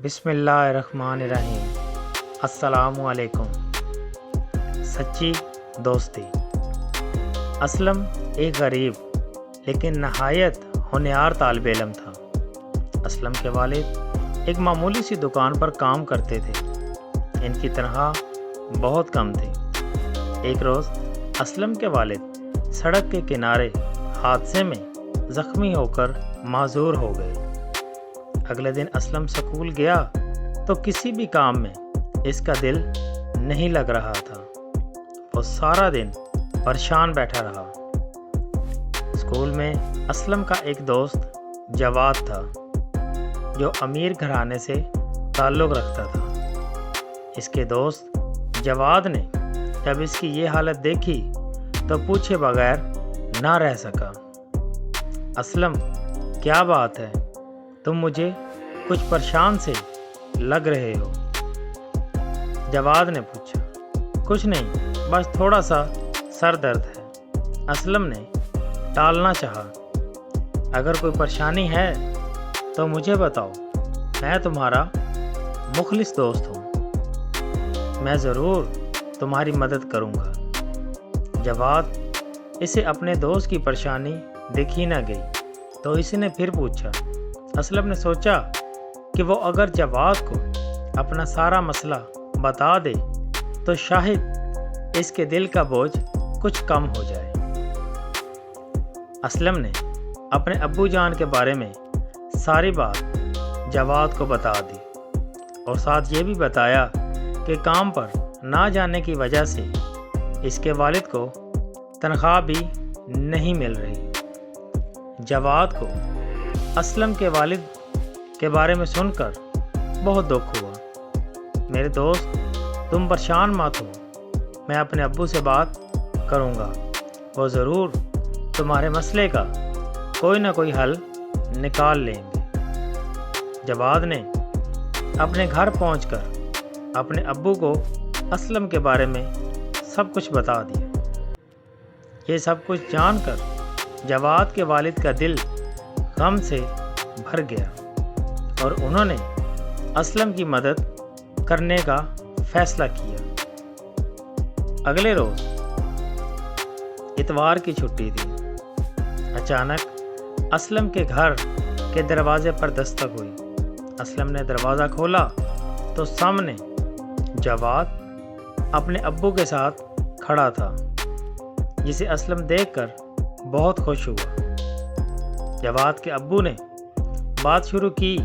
بسم اللہ الرحمن الرحیم۔ السلام علیکم۔ سچی دوستی۔ اسلم ایک غریب لیکن نہایت ہونہار طالب علم تھا۔ اسلم کے والد ایک معمولی سی دکان پر کام کرتے تھے۔ ان کی تنخواہ بہت کم تھی۔ ایک روز اسلم کے والد سڑک کے کنارے حادثے میں زخمی ہو کر معذور ہو گئے۔ اگلے دن اسلم سکول گیا تو کسی بھی کام میں اس کا دل نہیں لگ رہا تھا۔ وہ سارا دن پریشان بیٹھا رہا۔ اسکول میں اسلم کا ایک دوست جواد تھا جو امیر گھرانے سے تعلق رکھتا تھا۔ اس کے دوست جواد نے جب اس کی یہ حالت دیکھی تو پوچھے بغیر نہ رہ سکا۔ اسلم، کیا بات ہے؟ تم مجھے کچھ پریشان سے لگ رہے ہو۔ جواد نے پوچھا۔ کچھ نہیں، بس تھوڑا سا سر درد ہے۔ اسلم نے ٹالنا چاہا۔ اگر کوئی پریشانی ہے تو مجھے بتاؤ، میں تمہارا مخلص دوست ہوں، میں ضرور تمہاری مدد کروں گا۔ جواد اسے اپنے دوست کی پریشانی دکھی نہ گئی تو اس نے پھر پوچھا۔ اسلم نے سوچا کہ وہ اگر جواد کو اپنا سارا مسئلہ بتا دے تو شاید اس کے دل کا بوجھ کچھ کم ہو جائے۔ اسلم نے اپنے ابو جان کے بارے میں ساری بات جواد کو بتا دی اور ساتھ یہ بھی بتایا کہ کام پر نہ جانے کی وجہ سے اس کے والد کو تنخواہ بھی نہیں مل رہی۔ جواد کو اسلم کے والد کے بارے میں سن کر بہت دکھ ہوا۔ میرے دوست، تم پریشان مت ہو، میں اپنے ابو سے بات کروں گا، وہ ضرور تمہارے مسئلے کا کوئی نہ کوئی حل نکال لیں گے۔ جواد نے اپنے گھر پہنچ کر اپنے ابو کو اسلم کے بارے میں سب کچھ بتا دیا۔ یہ سب کچھ جان کر جواد کے والد کا دل غم سے بھر گیا اور انہوں نے اسلم کی مدد کرنے کا فیصلہ کیا۔ اگلے روز اتوار کی چھٹی تھی۔ اچانک اسلم کے گھر کے دروازے پر دستک ہوئی۔ اسلم نے دروازہ کھولا تو سامنے جواد اپنے ابو کے ساتھ کھڑا تھا، جسے اسلم دیکھ کر بہت خوش ہوا۔ جواد کے ابو نے بات شروع کی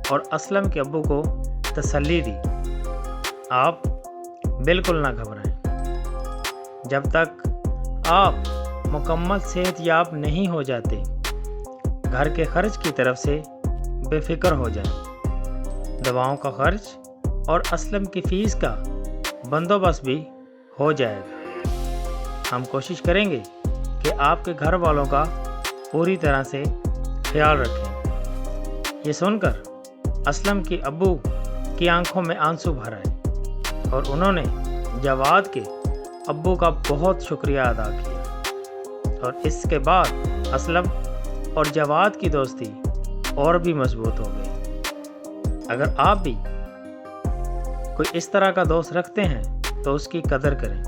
اور اسلم کے ابو کو تسلی دی۔ آپ بالکل نہ گھبرائیں، جب تک آپ مکمل صحت یاب نہیں ہو جاتے، گھر کے خرچ کی طرف سے بے فکر ہو جائیں۔ دواؤں کا خرچ اور اسلم کی فیس کا بندوبست بھی ہو جائے گا۔ ہم کوشش کریں گے کہ آپ کے گھر والوں کا پوری طرح سے خیال رکھیں۔ یہ سن کر اسلم کے ابو کی آنکھوں میں آنسو بھر آئے اور انہوں نے جواد کے ابو کا بہت شکریہ ادا کیا، اور اس کے بعد اسلم اور جواد کی دوستی اور بھی مضبوط ہو گئی۔ اگر آپ بھی کوئی اس طرح کا دوست رکھتے ہیں تو اس کی قدر کریں۔